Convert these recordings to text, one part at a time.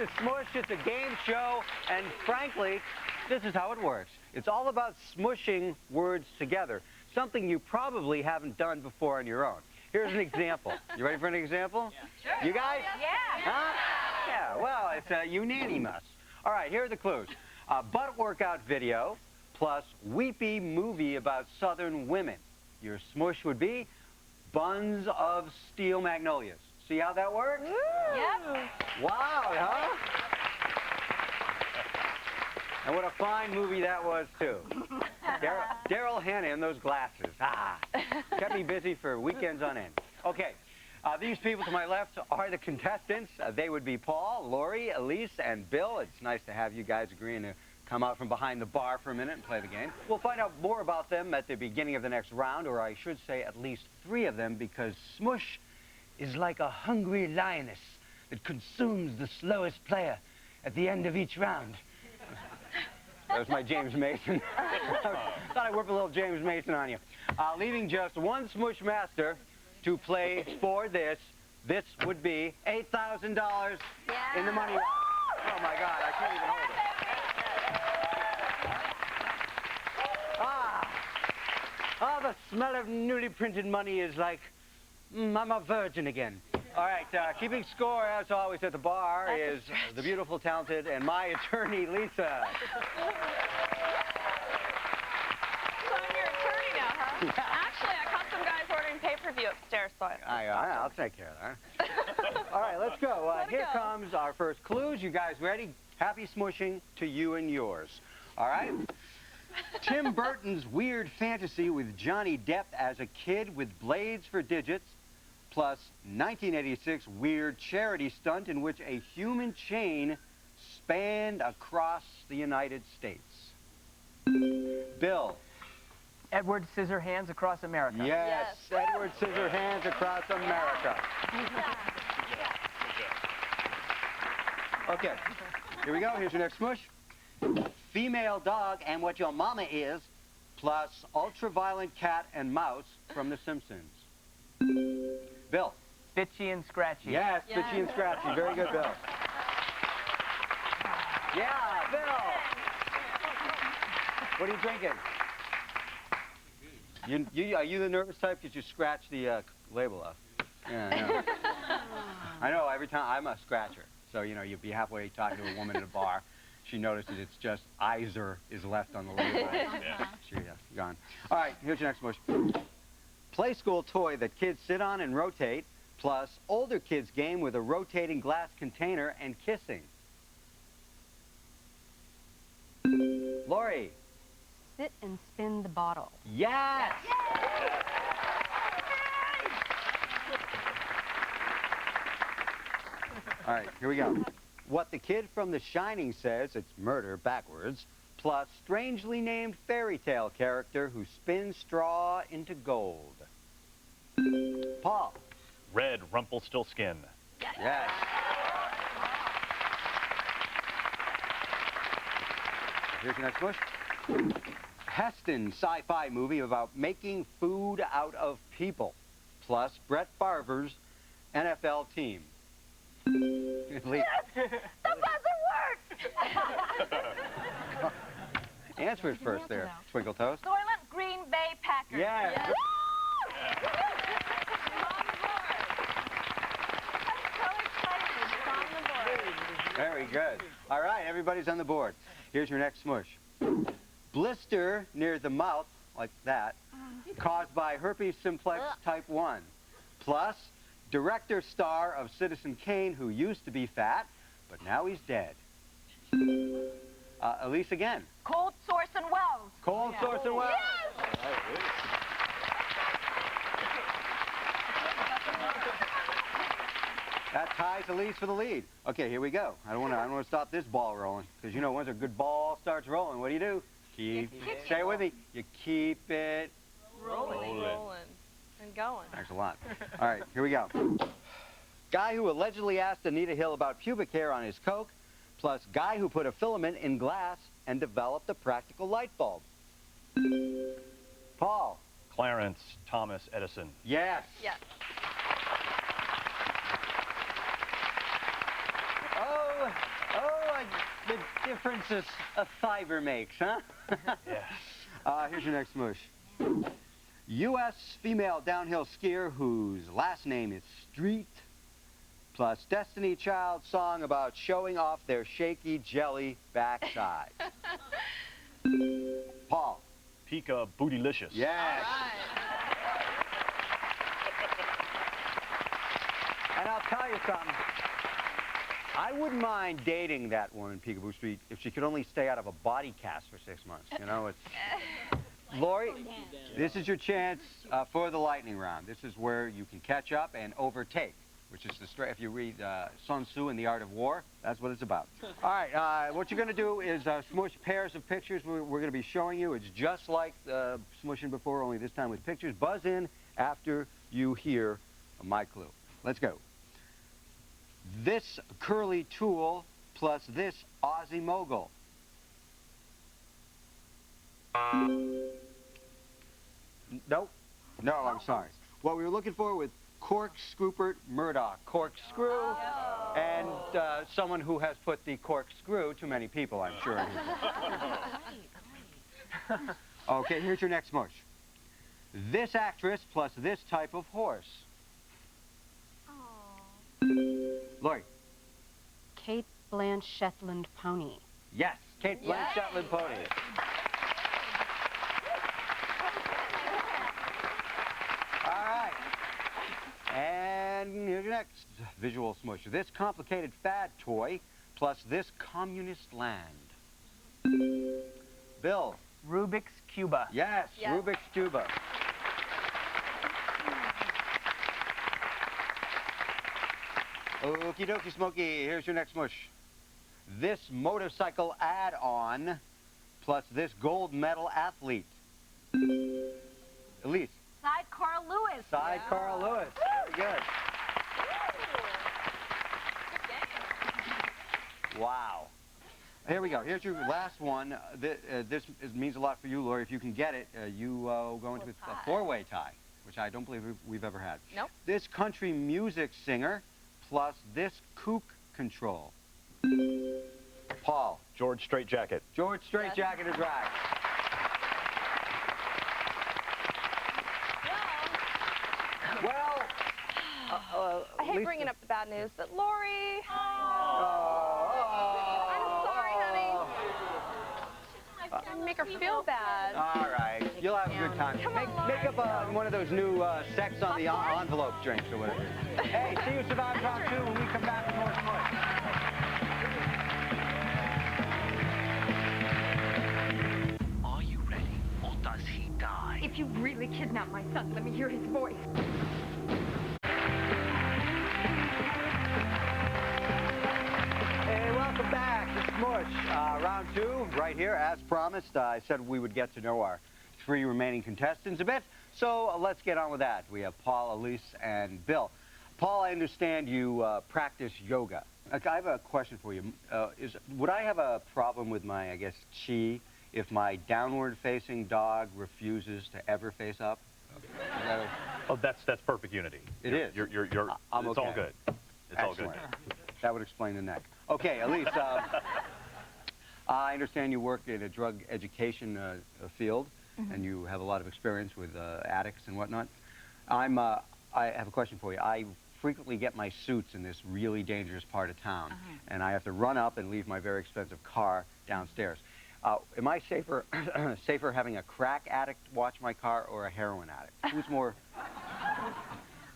is Smush. It's a game show, and frankly, this is how it works. It's all about smushing words together, something you probably haven't done before on your own. Here's an example. You ready for an example? Yeah. Sure. You guys? Yeah. Huh? Yeah, well, it's unanimous. All right, here are the clues. Butt workout video plus weepy movie about Southern women. Your smush would be buns of steel magnolias. See how that works? Yep. Wow, huh? And what a fine movie that was, too. Daryl Hannah and those glasses. Kept me busy for weekends on end. Okay, these people to my left are the contestants. They would be Paul, Lori, Elyse, and Bill. It's nice to have you guys agreeing to come out from behind the bar for a minute and play the game. We'll find out more about them at the beginning of the next round, or I should say at least 3 of them, because Smush is like a hungry lioness that consumes the slowest player at the end of each round. That was my James Mason. Thought I'd whip a little James Mason on you. Leaving just one Smush master to play for this. This would be $8,000 in the money round. Oh my God, I can't even hold it. The smell of newly printed money is like, I'm a virgin again. All right, keeping score, as always, at the bar is the beautiful, talented, and my attorney, Lisa. So I'm your attorney now, huh? Yeah. Actually, I caught some guys ordering pay-per-view upstairs, so I'll take care of that. All right, let's go. Here comes our first clues. You guys ready? Happy smushing to you and yours. All right? Tim Burton's weird fantasy with Johnny Depp as a kid with blades for digits, plus 1986 weird charity stunt in which a human chain spanned across the United States. Bill. Edward Scissorhands Across America. Yes. Edward Scissorhands Across America. Okay, here we go. Here's your next smush. Female dog and what your mama is, plus ultraviolet cat and mouse from The Simpsons. Bill. Bitchy and Scratchy. Yes, Bitchy and Scratchy. Very good, Bill. Yeah, Bill. What are you drinking? Are you the nervous type because you scratch the label off? Yeah, I know. Every time I'm a scratcher. So, you know, you'd be halfway talking to a woman at a bar. She notices it's just Iser is left on the label. She's gone. All right, here's your next smush. Play school toy that kids sit on and rotate, plus older kids game with a rotating glass container and kissing. Lori. Sit and spin the bottle. Yes! All right, here we go. What the kid from The Shining says, it's murder backwards, plus strangely named fairy tale character who spins straw into gold. Paul. Red Rumpelstiltskin. Yes. Here's your next push. Heston sci-fi movie about making food out of people, plus Brett Favre's NFL team. The buzzer worked! Answer it first there, Twinkle Toast. Soylent Green Bay Packers. Yes. I'm so excited. It's on the board. Very good. All right, everybody's on the board. Here's your next smush. Blister near the mouth, like that, caused by herpes simplex type 1. Plus, director star of Citizen Kane, who used to be fat, but now he's dead. Elyse again. Cold Source and Wells. Cold Source and Wells. Yes. That ties Elyse for the lead. Okay, here we go. I don't want to stop this ball rolling, because you know once a good ball starts rolling, what do? Stay with me. You keep it Rolling. And going. Thanks a lot. All right, here we go. Guy who allegedly asked Anita Hill about pubic hair on his Coke, plus guy who put a filament in glass and developed a practical light bulb. Paul. Clarence Thomas Edison. Yes. Yes. Oh, the difference a fiber makes, huh? Yeah. Here's your next smush. U.S. female downhill skier whose last name is Street, plus Destiny Child song about showing off their shaky jelly backside. Paul. Pika Bootylicious. Yes. And I'll tell you something. I wouldn't mind dating that woman, Peekaboo Street, if she could only stay out of a body cast for 6 months. You know, it's... Lori, this is your chance for the lightning round. This is where you can catch up and overtake, which is if you read Sun Tzu and the Art of War, that's what it's about. All right, what you're going to do is smush pairs of pictures we're going to be showing you. It's just like smushing before, only this time with pictures. Buzz in after you hear my clue. Let's go. This curly tool plus this Aussie mogul. Nope. No, I'm sorry. What we were looking for with Corkscroopert Murdoch. Corkscrew, and someone who has put the corkscrew to many people, I'm sure. Okay, here's your next smush. This actress plus this type of horse. Lori. Kate Blanche Shetland Pony. Yes, Kate Blanche Shetland Pony. All right. And here's your next visual smush. This complicated fad toy plus this communist land. Bill. Rubik's Cuba. Yes, Rubik's Cuba. Okie dokie, Smokey. Here's your next smush. This motorcycle add-on plus this gold medal athlete. Elyse. Sidecar Lewis. Sidecar Lewis. Very good. Wow. Here we go. Here's your last one. This means a lot for you, Lori. If you can get it, you go into a four-way tie, which I don't believe we've ever had. Nope. This country music singer plus this kook control. Paul. George Straitjacket. George Straitjacket is right. Well, I hate bringing up the bad news, but Lori. I'm sorry, honey. Make her feel bad. All right. You'll have a good time. Come on, Make up one of those new sex on the envelope drinks or whatever. Hey, see you Survive Round 2 when we come back with more smush. Are you ready, or does he die? If you really kidnap my son, let me hear his voice. Hey, welcome back to Smush. Round 2, right here, as promised. I said we would get to know our 3 remaining contestants a bit, so let's get on with that. We have Paul, Elyse, and Bill. Paul, I understand you practice yoga. I have a question for you. Would I have a problem with my, I guess, chi if my downward-facing dog refuses to ever face up? Oh, that's perfect unity. It is. I'm it's okay. all good. It's all good. Excellent. That would explain the neck. Okay, Elyse, I understand you work in a drug education field, and you have a lot of experience with addicts and whatnot. I have a question for you. I frequently get my suits in this really dangerous part of town, and I have to run up and leave my very expensive car downstairs. Am I safer having a crack addict watch my car or a heroin addict? Who's more?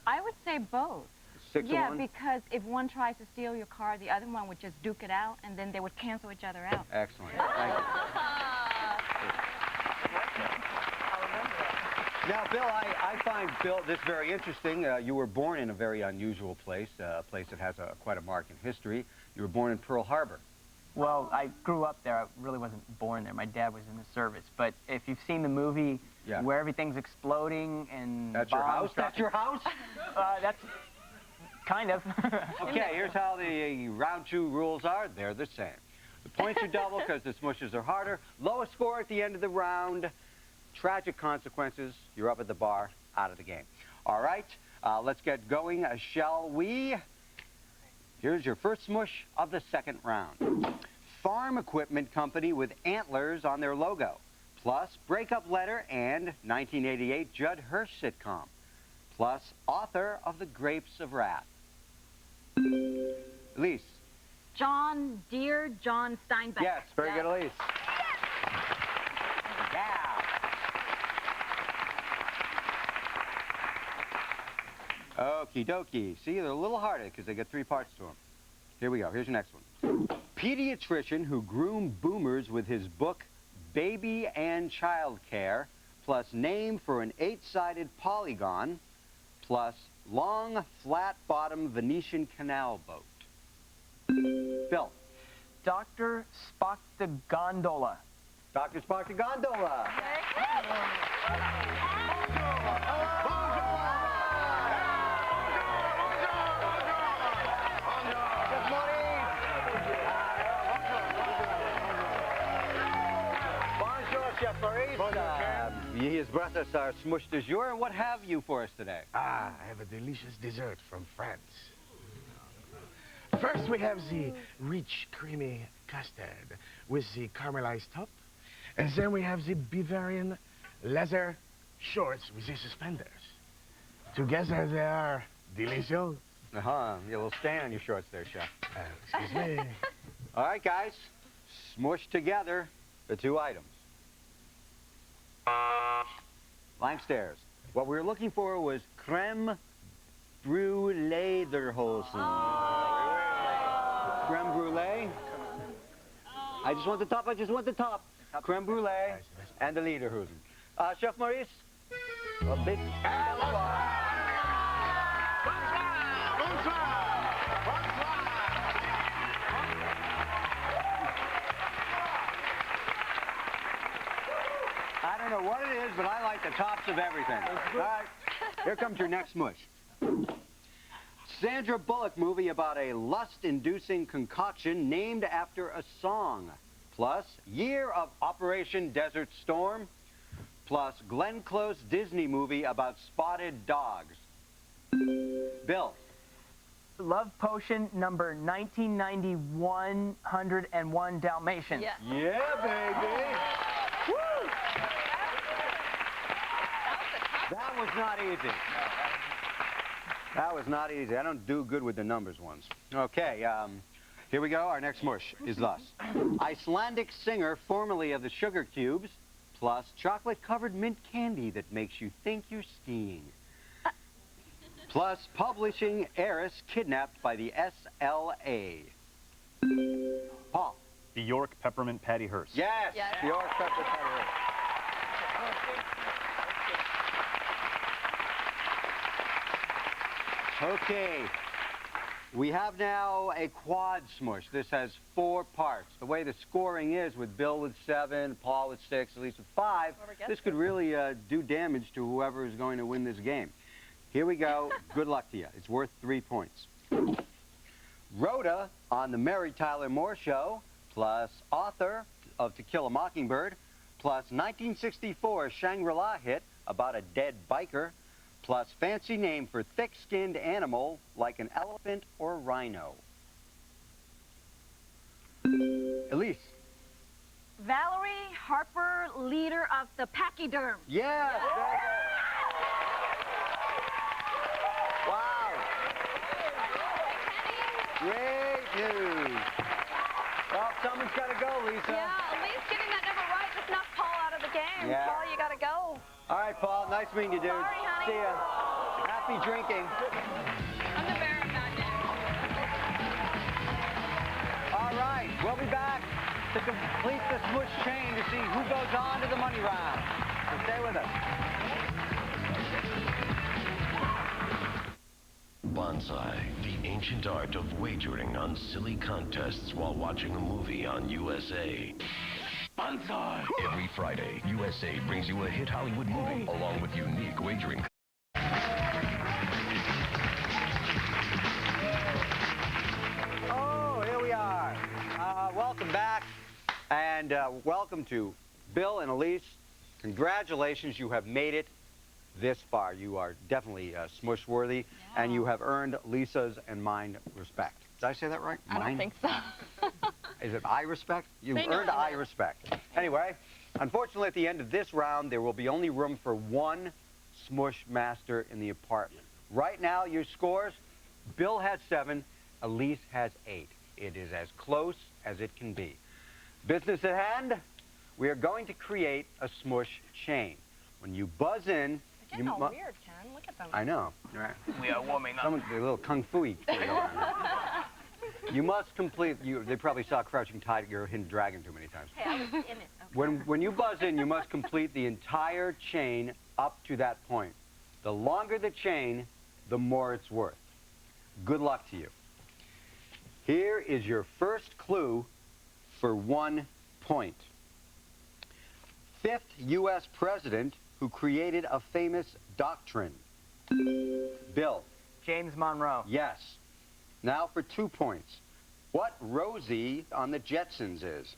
I would say both. 6 to 1? Because if one tries to steal your car, the other one would just duke it out, and then they would cancel each other out. Excellent. Thank you. Now, Bill, I find this very interesting. You were born in a very unusual place, a place that has quite a mark in history. You were born in Pearl Harbor. Well, I grew up there. I really wasn't born there. My dad was in the service. But if you've seen the movie where everything's exploding and That's your house? That's your house? That's kind of. Okay, here's how the round 2 rules are. They're the same. The points are double because the smushes are harder. Lowest score at the end of the round. Tragic consequences. You're up at the bar, out of the game. All right, let's get going, shall we? Here's your first smush of the second round. farm equipment company with antlers on their logo. Plus, breakup letter and 1988 Judd Hirsch sitcom. Plus, author of The Grapes of Wrath. Elyse. Dear John Steinbeck. Yes, very good, Elyse. Yeah. Okie dokie. See, they're a little harder because they get 3 parts to them. Here we go. Here's your next one. Pediatrician who groomed boomers with his book Baby and Child Care, plus name for an 8-sided polygon, plus long, flat-bottom Venetian canal boat. Bill. Dr. Spock the Gondola. Dr. Spock the Gondola. Chef Maurice. He has brought us our Smush du jour, and what have you for us today? I have a delicious dessert from France. First, we have the rich, creamy custard with the caramelized top. And then we have the Bavarian leather shorts with the suspenders. Together, they are delicious. Uh-huh. You little stain on your shorts there, Chef. Excuse me. All right, guys. Smush together the 2 items. Blank stares. What we were looking for was creme brulee lederhosen. Creme brulee. I just want the top. I just want the top. Creme brulee and the lederhosen. Chef Maurice, a big. I don't know what it is, but I like the tops of everything. All right, here comes your next smush. Sandra Bullock movie about a lust-inducing concoction named after a song. Plus, year of Operation Desert Storm. Plus, Glenn Close Disney movie about spotted dogs. Bill. Love Potion number 1991 Dalmatians. Yeah. Yeah, baby. Woo! That was not easy. That was not easy. I don't do good with the numbers ones. Okay, here we go. Our next smush is thus. Icelandic singer formerly of the Sugar Cubes, plus chocolate-covered mint candy that makes you think you're skiing. Plus publishing heiress kidnapped by the SLA. Paul. The York Peppermint Patty Hearst. Yes, Yes. the York Peppermint Patty Hearst. Okay, we have now a quad smush. This has 4 parts. The way the scoring is, with Bill with 7, Paul with 6, Elyse with 5, this could really do damage to whoever is going to win this game. Here we go. Good luck to you. It's worth 3 points. Rhoda on the Mary Tyler Moore Show, plus author of To Kill a Mockingbird, plus 1964 Shangri-La hit about a dead biker, plus fancy name for thick-skinned animal like an elephant or rhino. Elyse. Valerie Harper, leader of the Pachyderm. Yes. Wow. Great news. Well, someone's got to go, Lisa. Yeah, Elyse getting that number right just knocked Paul out of the game. Yeah. Paul, you got to go. All right, Paul. Nice meeting you, dude. Sorry, honey. See ya. Happy drinking. I'm the bearer of bad news. All right, we'll be back to complete the smush chain to see who goes on to the money round. So stay with us. Bonsai, the ancient art of wagering on silly contests while watching a movie on USA. Bonsai! Every Friday, USA brings you a hit Hollywood movie along with unique wagering. Oh, here we are. Welcome back, and welcome to Bill and Elyse. Congratulations, you have made it this far. You are definitely smush worthy, and you have earned Lisa's and mine respect. Did I say that right? I don't think so. Is it eye respect? You've They know earned you eye meant it. respect. Anyway, unfortunately, at the end of this round, there will be only room for one Smush master in the apartment. Right now, your scores, Bill has 7, Elyse has 8. It is as close as it can be. Business at hand, we are going to create a Smush chain. When you buzz in, They're getting all weird, Ken. Look at them. I know. Right. We are warming up. A little kung fu-y thing going on. You must complete. They probably saw Crouching Tiger, Hidden Dragon too many times. Hey, I was in it. Okay. When you buzz in, you must complete the entire chain up to that point. The longer the chain, the more it's worth. Good luck to you. Here is your first clue for 1 point. 5th U.S. president who created a famous doctrine. Bill. James Monroe. Yes. Now for 2 points. What Rosie on the Jetsons is?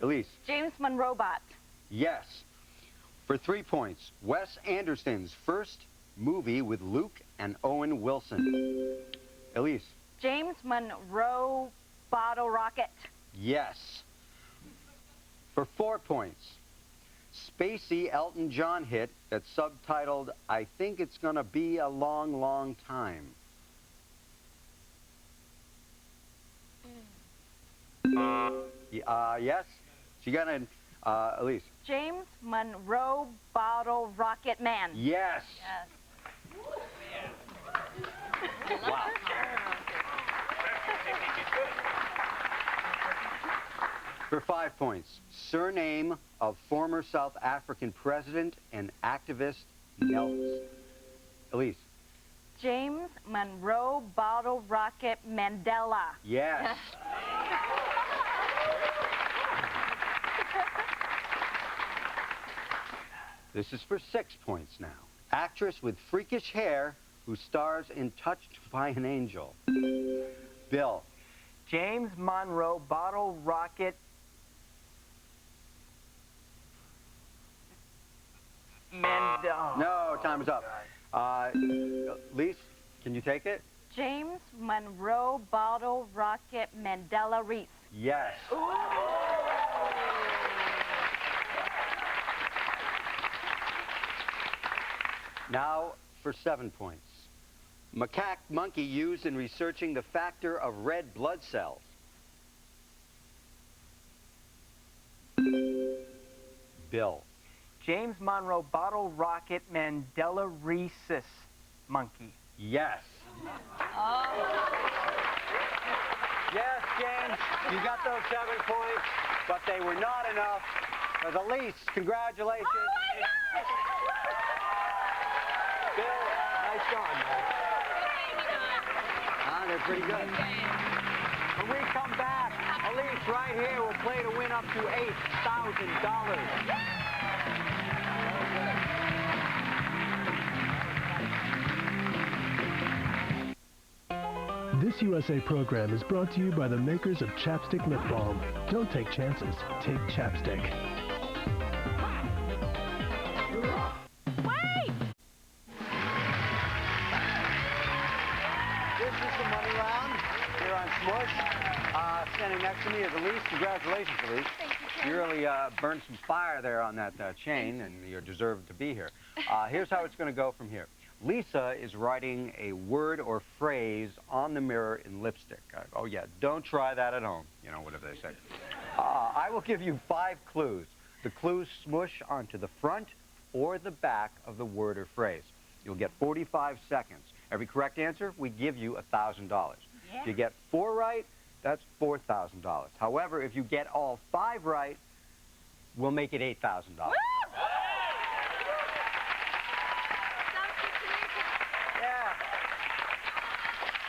Elyse. James Monroe Bot. Yes. For 3 points. Wes Anderson's first movie with Luke and Owen Wilson. Elyse. James Monroe Bottle Rocket. Yes. For 4 points. Spacey Elton John hit that's subtitled, I Think It's Gonna Be a Long, Long Time. Yes? So you got an, Elyse. James Monroe Bottle Rocket Man. Yes. Yes. Wow. For 5 points, surname of former South African president and activist Nelson. Elyse. James Monroe Bottle Rocket Mandela. Yes. This is for 6 points now. Actress with freakish hair who stars in Touched by an Angel. Bill. James Monroe Bottle Rocket Mandela. No, time is up. Elyse, can you take it? James Monroe Bottle Rocket Mandela Reese. Yes. Now for 7 points. Macaque monkey used in researching the factor of red blood cells. Bill. James Monroe Bottle Rocket Mandela Rhesus Monkey. Yes. Yes, James, you got those 7 points, but they were not enough. Because Elyse, congratulations. Bill, nice going, man. They're pretty good. When we come back, Elyse right here will play to win up to $8,000. This USA program is brought to you by the makers of Chapstick Lip Balm. Don't take chances, take Chapstick. Wait! This is the money round here on Smush. Standing next to me is Elyse. Congratulations, Elyse. Thank you, Ken. You really burned some fire there on that chain, and you deserve to be here. Here's how it's going to go from here. Lisa is writing a word or phrase on the mirror in lipstick. Oh, yeah, don't try that at home, you know, whatever they say. I will give you 5 clues. The clues smush onto the front or the back of the word or phrase. You'll get 45 seconds. Every correct answer, we give you $1,000. Yeah. If you get 4 right, that's $4,000. However, if you get all 5 right, we'll make it $8,000.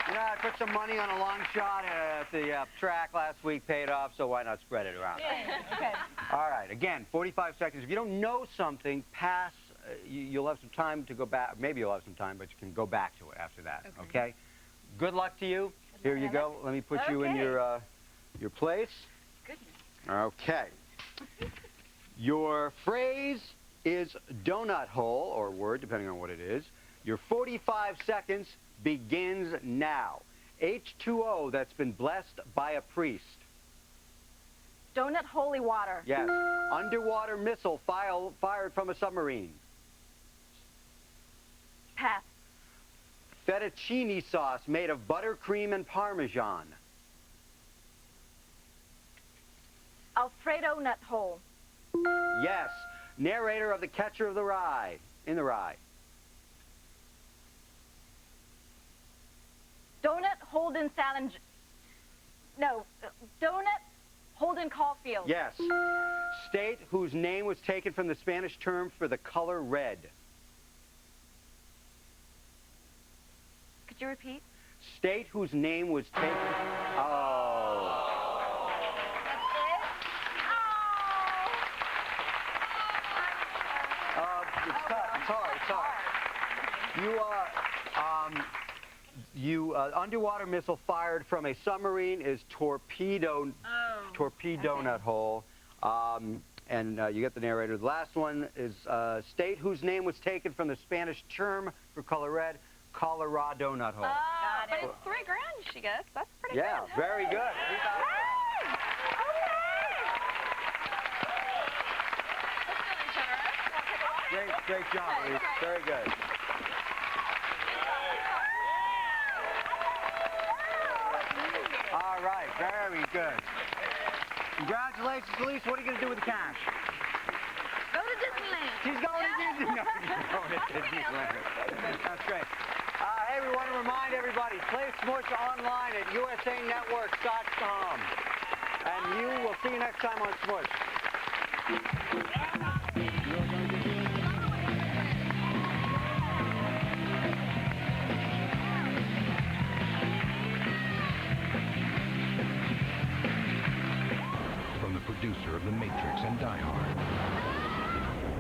You know, I put some money on a long shot at the track last week, paid off, so why not spread it around? Yeah, okay. All right, again, 45 seconds. If you don't know something, pass. You'll have some time to go back. Maybe you'll have some time, but you can go back to it after that, okay? Good luck to you. Here you go. Let me put you in your place. Goodness. Okay. Your phrase is donut hole, or word, depending on what it is. Your 45 seconds begins now. H2O that's been blessed by a priest. Donut holy water. Yes. Underwater missile fired from a submarine. Pass. Fettuccine sauce made of buttercream and Parmesan. Alfredo nut hole. Yes. Narrator of The Catcher of the Rye. In the Rye. Donut Holden Salinger. No. Donut Holden Caulfield. Yes. State whose name was taken from the Spanish term for the color red. Could you repeat? State whose name was taken... Oh. It's tough. It's hard. It's hard. Underwater missile fired from a submarine is torpedo nut hole. And you get the narrator. The last one is state whose name was taken from the Spanish term for color red, Colorado nut hole. But it's $3,000 she gets. That's pretty good. Yeah, very good. Great job, Elyse. Very good. All right, very good. Congratulations, Elyse. What are you going to do with the cash? Go to Disneyland. She's going to Disneyland. She's going to Disneyland. That's great. Hey, we want to remind everybody, play Smush online at usanetworks.com. And we'll see you next time on Smush. Producer of The Matrix and Die Hard,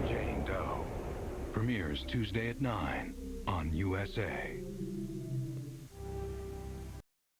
Jane Doe. Premieres Tuesday at 9 on USA.